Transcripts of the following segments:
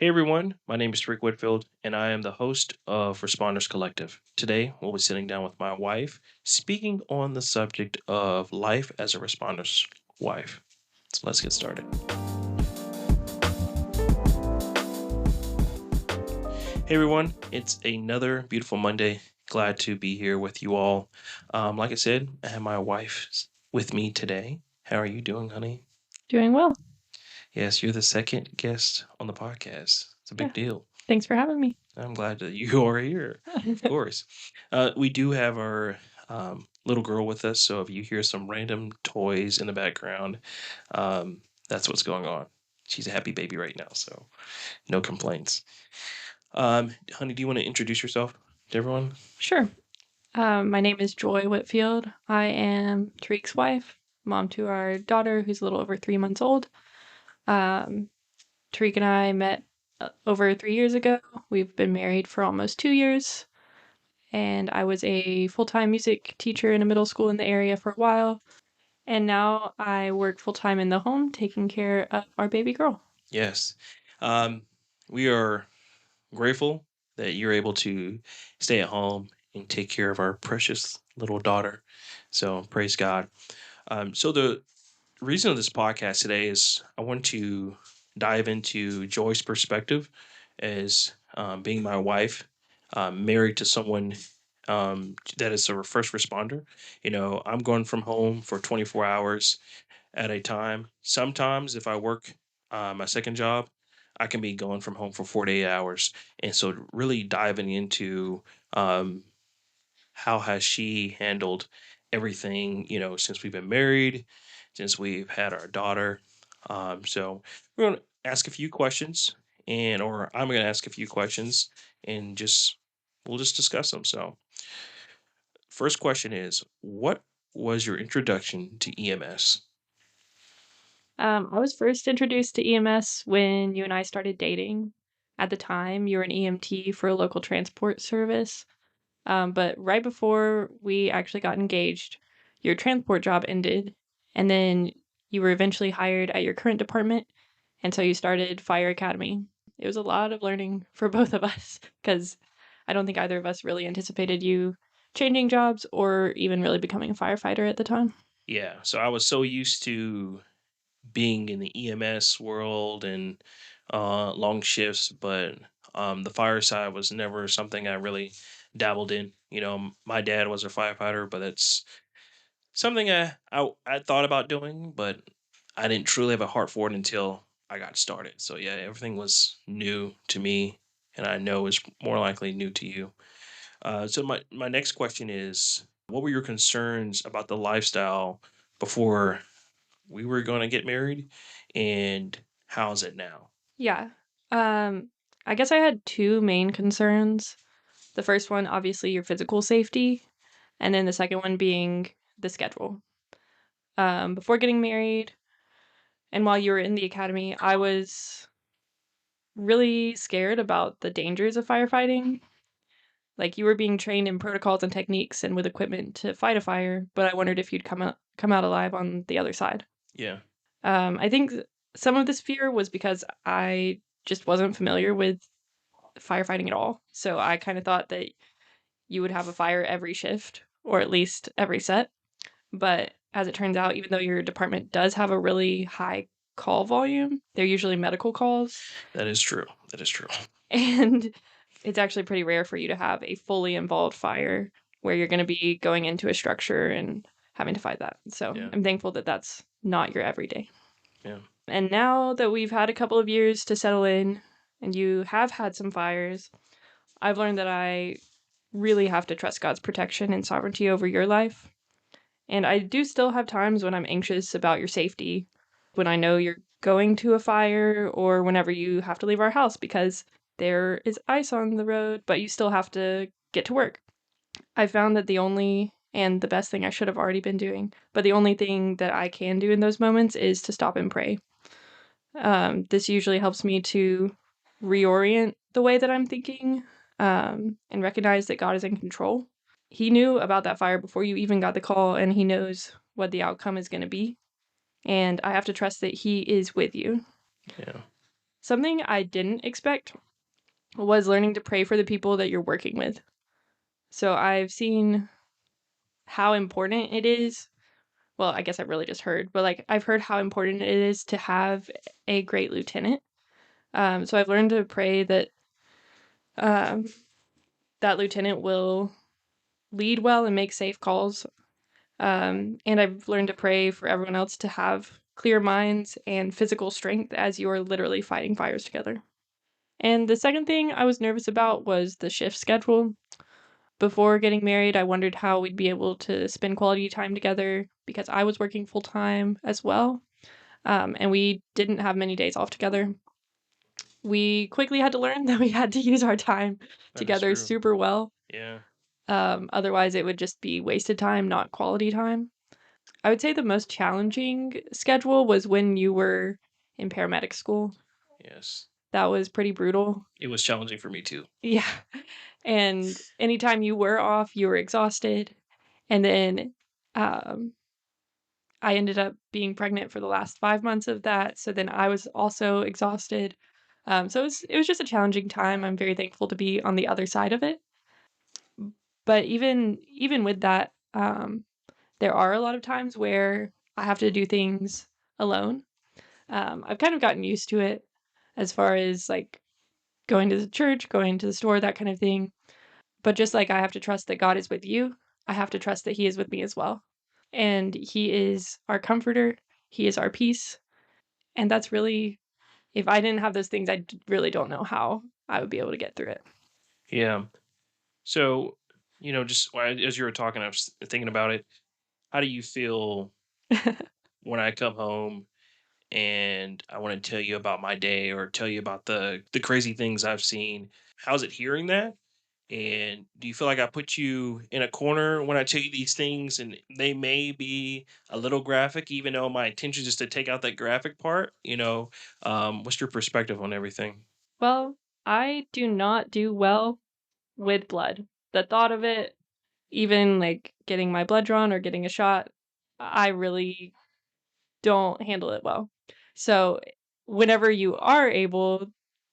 Hey everyone, my name is Rick Whitfield, and I am the host of Responders Collective. Today, we'll be sitting down with my wife, speaking on the subject of life as a responder's wife. So let's get started. Hey everyone, it's another beautiful Monday. Glad to be here with you all. Like I said, I have my wife with me today. How are you doing, honey? Doing well. Yes, you're the second guest on the podcast. It's a Yeah. big deal. Thanks for having me. I'm glad that you are here. Of course. We do have our little girl with us, so if you hear some random toys in the background, that's what's going on. She's a happy baby right now, so no complaints. Honey, do you want to introduce yourself to everyone? Sure. My name is Joy Whitfield. I am Tariq's wife, mom to our daughter, who's a little over 3 months old. Um, Tariq and I met over 3 years ago. We've been married for almost 2 years, and I was a full-time music teacher in a middle school in the area for a while. And now I work full-time in the home, taking care of our baby girl. Yes. Um, we are grateful that you're able to stay at home and take care of our precious little daughter. So praise God. So the reason of this podcast today is I want to dive into Joy's perspective as being my wife, married to someone that is a first responder. I'm going from home for 24 hours at a time. Sometimes, if I work my second job, I can be going from home for 48 hours. And so, really diving into how has she handled everything, since we've been married, since we've had our daughter. So we're going to ask a few questions, or I'm going to ask a few questions, and we'll just discuss them. So, first question is, what was your introduction to EMS? I was first introduced to EMS when you and I started dating. At the time, you were an EMT for a local transport service. But right before we actually got engaged, your transport job ended, and then you were eventually hired at your current department, and so you started Fire Academy. It was a lot of learning for both of us because I don't think either of us really anticipated you changing jobs or even really becoming a firefighter at the time. Yeah, so I was so used to being in the EMS world and long shifts, but the fire side was never something I really dabbled in. My dad was a firefighter, but that's something I thought about doing, but I didn't truly have a heart for it until I got started. So yeah, everything was new to me, and I know is more likely new to you. So my next question is, what were your concerns about the lifestyle before we were going to get married, and how's it now? Yeah. Um, I guess I had two main concerns. The first one, obviously, your physical safety, and then the second one being the schedule. Before getting married, and while you were in the academy, I was really scared about the dangers of firefighting. Like you were being trained in protocols and techniques and with equipment to fight a fire, but I wondered if you'd come out alive on the other side. Yeah, I think some of this fear was because I just wasn't familiar with firefighting at all. So I kind of thought that you would have a fire every shift or at least every set. But as it turns out, even though your department does have a really high call volume, they're usually medical calls. that is true. That is true. And it's actually pretty rare for you to have a fully involved fire where you're going to be going into a structure and having to fight that. So Yeah, I'm thankful that that's not your everyday. yeah, And now that we've had a couple of years to settle in and you have had some fires, I've learned that I really have to trust God's protection and sovereignty over your life. And I do still have times when I'm anxious about your safety, when I know you're going to a fire or whenever you have to leave our house because there is ice on the road, but you still have to get to work. I found that the only and the best thing I should have already been doing, but the only thing that I can do in those moments is to stop and pray. This usually helps me to reorient the way that I'm thinking and recognize that God is in control. He knew about that fire before you even got the call, and He knows what the outcome is going to be. And I have to trust that He is with you. yeah. Something I didn't expect was learning to pray for the people that you're working with. So I've seen how important it is. Well, I guess I've really just heard, but like I've heard how important it is to have a great lieutenant. So I've learned to pray that um, that lieutenant will lead well and make safe calls. And I've learned to pray for everyone else to have clear minds and physical strength as you are literally fighting fires together. And the second thing I was nervous about was the shift schedule. Before getting married, I wondered how we'd be able to spend quality time together because I was working full time as well. And we didn't have many days off together. We quickly had to learn that we had to use our time That is together true. super well. Yeah. Otherwise, it would just be wasted time, not quality time. I would say the most challenging schedule was when you were in paramedic school. Yes. That was pretty brutal. It was challenging for me too. Yeah. And anytime you were off, you were exhausted. And then um, I ended up being pregnant for the last 5 months of that. So then I was also exhausted. So it was just a challenging time. I'm very thankful to be on the other side of it. But even with that, there are a lot of times where I have to do things alone. I've kind of gotten used to it as far as like going to the church, going to the store, that kind of thing. But just like I have to trust that God is with you, I have to trust that He is with me as well. And He is our comforter, He is our peace. And that's really, if I didn't have those things, really don't know how I would be able to get through Yeah. So, just as you were talking, I was thinking about it. How do you feel it. when I come home and I want to tell you about my day or tell you about the crazy things I've seen? How's it hearing that? And do you feel like I put you in a corner when I tell you these things and they may be a little graphic, even though my intention is to take out that graphic part? What's your perspective on everything? Well, I do not do well with blood. The thought of it, even like getting my blood drawn or getting a shot, I really don't handle it well. So, whenever you are able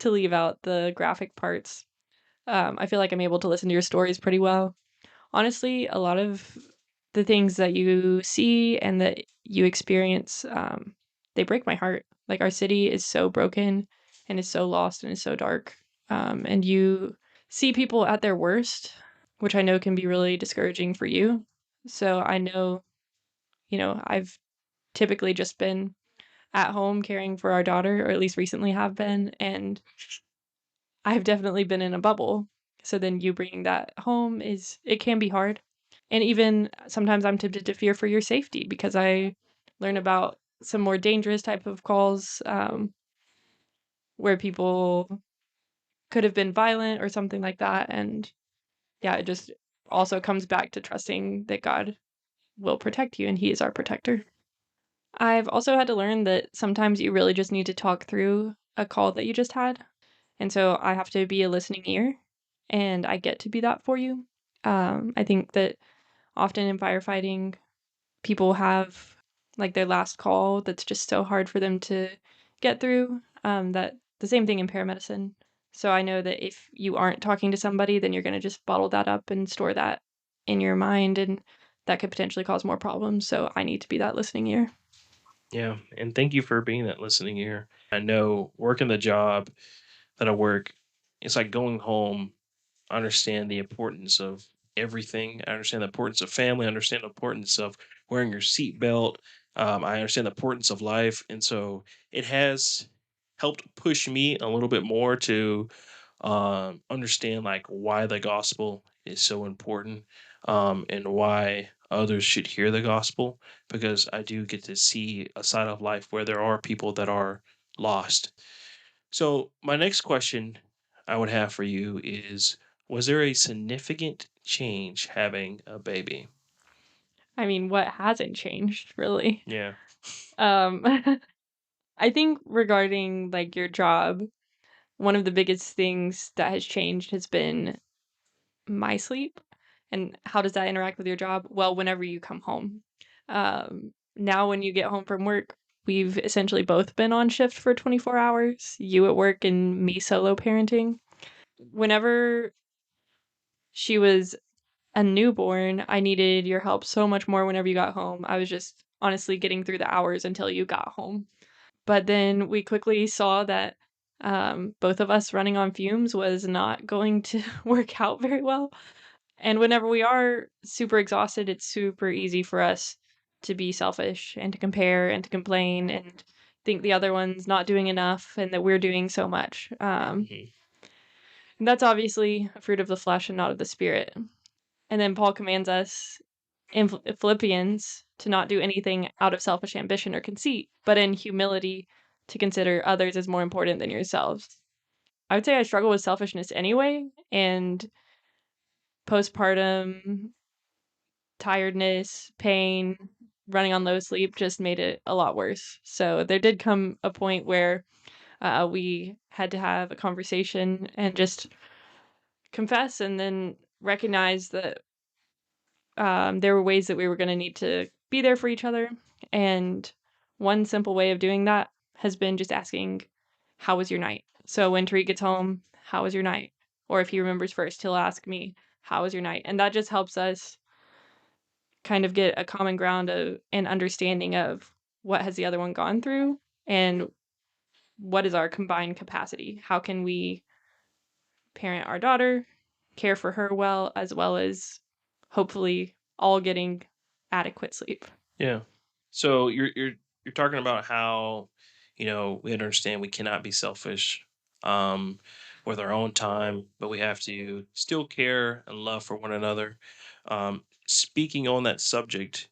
to leave out the graphic parts, I feel like I'm able to listen to your stories pretty well. Honestly, a lot of the things that you see and that you experience, they break my heart. Like, our city is so broken and is so lost and is so dark. And you see people at their worst, which I know can be really discouraging for you. So, I know, I've typically just been at home caring for our daughter, or at least recently have been, and I've definitely been in a bubble. So then you bringing that home it can be hard. And even sometimes I'm tempted to fear for your safety because I learn about some more dangerous type of calls where people could have been violent or something like that. And yeah, it just also comes back to trusting that God will protect you and He is our protector. I've also had to learn that sometimes you really just need to talk through a call that you just had. And so I have to be a listening ear, and I get to be that for you. I think that often in firefighting, people have like their last call that's just so hard for them to get through. That the same thing in paramedicine. So I know that if you aren't talking to somebody, then you're going to just bottle that up and store that in your mind, and that could potentially cause more problems. So I need to be that listening ear. Yeah. And thank you for being that listening ear. I know working the job that I work, it's like going home. I understand the importance of everything. I understand the importance of family. I understand the importance of wearing your seatbelt. I understand the importance of life. And so it has helped push me a little bit more to understand like why the gospel is so important, and why others should hear the gospel, because I do get to see a side of life where there are people that are lost. So my next question I would have for you is, was there a significant change having a baby? I mean, what hasn't changed, really? Yeah. Um, I think regarding like your job, one of the biggest things that has changed has been my sleep. And how does that interact with your job? Well, whenever you come home. Now, when you get home from work, we've essentially both been on shift for 24 hours, you at work and me solo parenting. Whenever she was a newborn, I needed your help so much more whenever you got home. I was just honestly getting through the hours until you got home. But then we quickly saw that both of us running on fumes was not going to work out very well. And whenever we are super exhausted, it's super easy for us to be selfish and to compare and to complain and think the other one's not doing enough and that we're doing so much. Mhm. And that's obviously a fruit of the flesh and not of the spirit. And then Paul commands us in Philippians to not do anything out of selfish ambition or conceit, but in humility to consider others as more important than yourselves. I would say I struggle with selfishness anyway, and postpartum tiredness, pain, running on low sleep just made it a lot worse. So there did come a point where we had to have a conversation and just confess and then recognize that there were ways that we were going to need to be there for each other. And one simple way of doing that has been just asking, "How was your night?" So when Tariq gets home, "How was your night?" Or if he remembers first, he'll ask me, "How was your night?" And that just helps us kind of get a common ground of an understanding of what has the other one gone through and what is our combined capacity. How can we parent our daughter, care for her well as hopefully all getting adequate sleep. Yeah. So you're talking about how, we understand we cannot be selfish um with our own time, but we have to still care and love for one another. Speaking on that subject,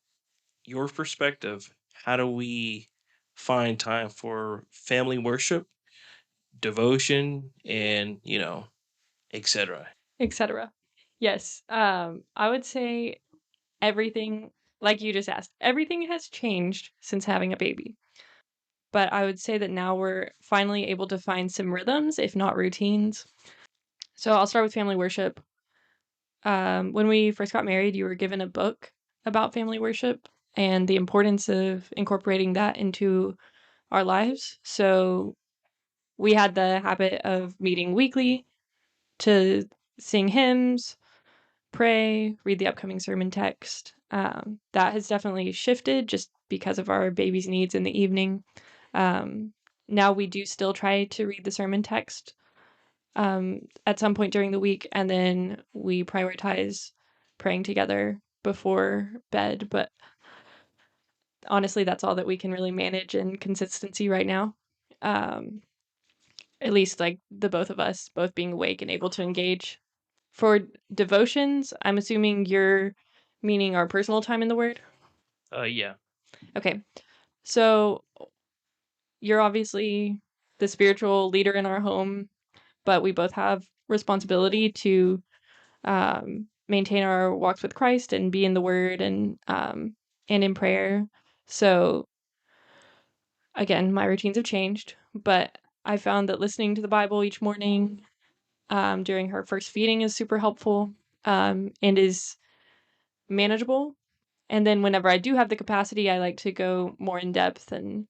your perspective, how do we find time for family worship, devotion, and, etc.? Etc. Yes, I would say everything, like you just asked, everything has changed since having a baby. But I would say that now we're finally able to find some rhythms, if not routines. So I'll start with family worship. When we first got married, you were given a book about family worship and the importance of incorporating that into our lives. So we had the habit of meeting weekly to sing hymns, pray, read the upcoming sermon text. That has definitely shifted just because of our baby's needs in the evening. Um, Now we do still try to read the sermon text at some point during the week, and then we prioritize praying together before bed. But honestly, that's all that we can really manage in consistency right now. Um, at least like the both of us, both being awake and able to engage. For devotions, I'm assuming you're meaning our personal time in the Word. Yeah. Okay. So you're obviously the spiritual leader in our home, but we both have responsibility to maintain our walks with Christ and be in the Word and in prayer. So again, my routines have changed, but I found that listening to the Bible each morning during her first feeding is super helpful and is manageable. And then whenever I do have the capacity, I like to go more in depth and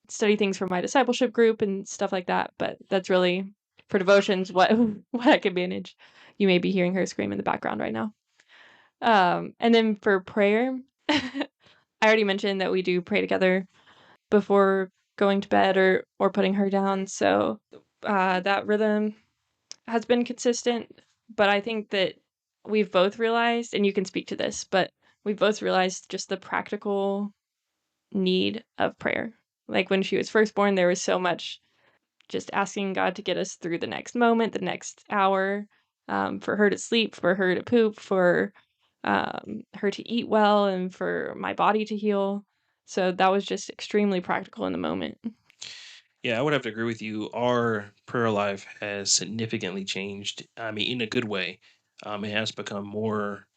study things for my discipleship group and stuff like that. But that's really for devotions what what I can manage. You may be hearing her scream in the background right now. And then for prayer, I already mentioned that we do pray together before going to bed or putting her down. So that rhythm has been consistent, but I think that we've both realized, and you can speak to this, but we've both realized just the practical need of prayer. Like when she was first born, there was so much just asking God to get us through the next moment, the next hour, for her to sleep, for her to poop, for her to eat well, and for my body to heal. So that was just extremely practical in the moment. Yeah, I would have to agree with you. Our prayer life has significantly changed. I mean, in a good way. It has become more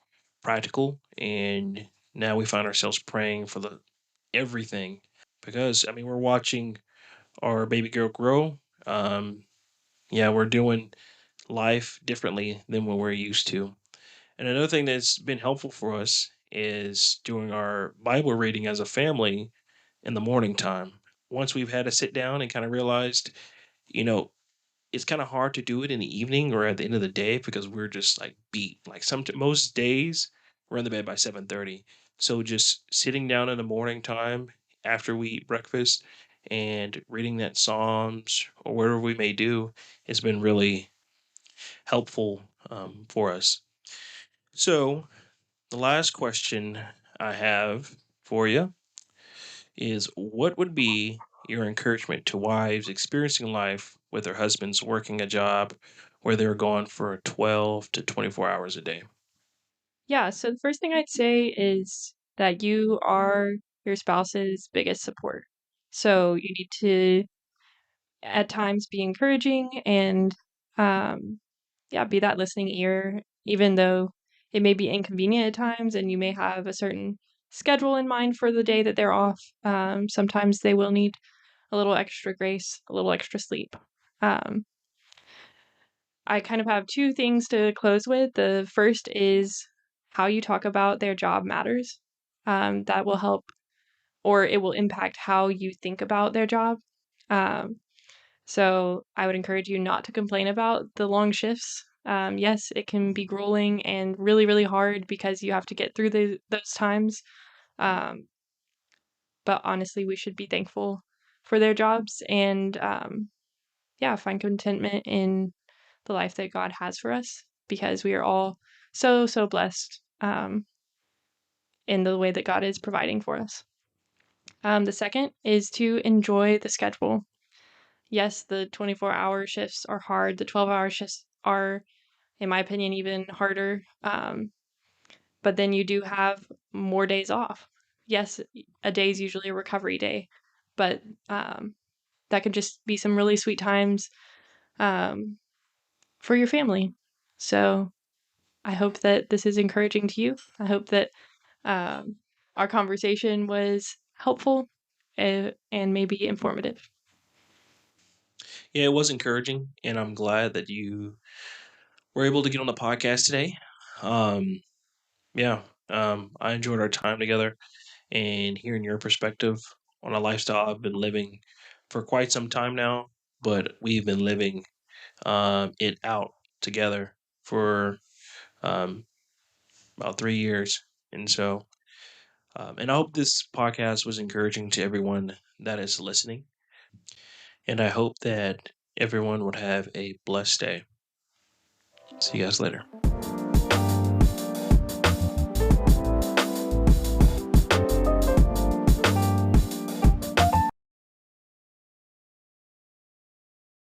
practical, and now we find ourselves praying for the everything because I mean we're watching our baby girl grow. Yeah, we're doing life differently than what we're used to. And another thing that's been helpful for us is doing our Bible reading as a family in the morning time. once we've had a sit down and kind of realized, you know, it's kind of hard to do it in the evening or at the end of the day because we're just like beat. Like most days we're in the bed by 7:30. So just sitting down in the morning time after we eat breakfast and reading that Psalms or whatever we may do has been really helpful for us. So the last question I have for you is what would be your encouragement to wives experiencing life with their husbands working a job where they're gone for 12 to 24 hours a day? Yeah, so the first thing I'd say is that you are your spouse's biggest support. So you need to at times be encouraging and um yeah, be that listening ear even though it may be inconvenient at times and you may have a certain schedule in mind for the day that they're off. Sometimes they will need a little extra grace, a little extra sleep. Um, I kind of have two things to close with. The first is how you talk about their job matters. That will help or it will impact how you think about their job. Um, so I would encourage you not to complain about the long shifts. Yes, it can be grueling and really, really hard because you have to get through those times. Um, but honestly, we should be thankful for their jobs and yeah, find contentment in the life that God has for us because we are all so, so blessed in the way that God is providing for us. The second is to enjoy the schedule. Yes, the 24-hour shifts are hard. The 12-hour shifts are, in my opinion, even harder. But then you do have more days off. Yes, a day is usually a recovery day, but that can just be some really sweet times um, for your family. So I hope that this is encouraging to you. I hope that um, our conversation was helpful and maybe informative. Yeah, it was encouraging, and I'm glad that you were able to get on the podcast today. Um, yeah, I enjoyed our time together and hearing your perspective on a lifestyle I've been living for quite some time now, but we've been living it out together for um, about 3 years. And so, and I hope this podcast was encouraging to everyone that is listening. And I hope that everyone would have a blessed day. See you guys later.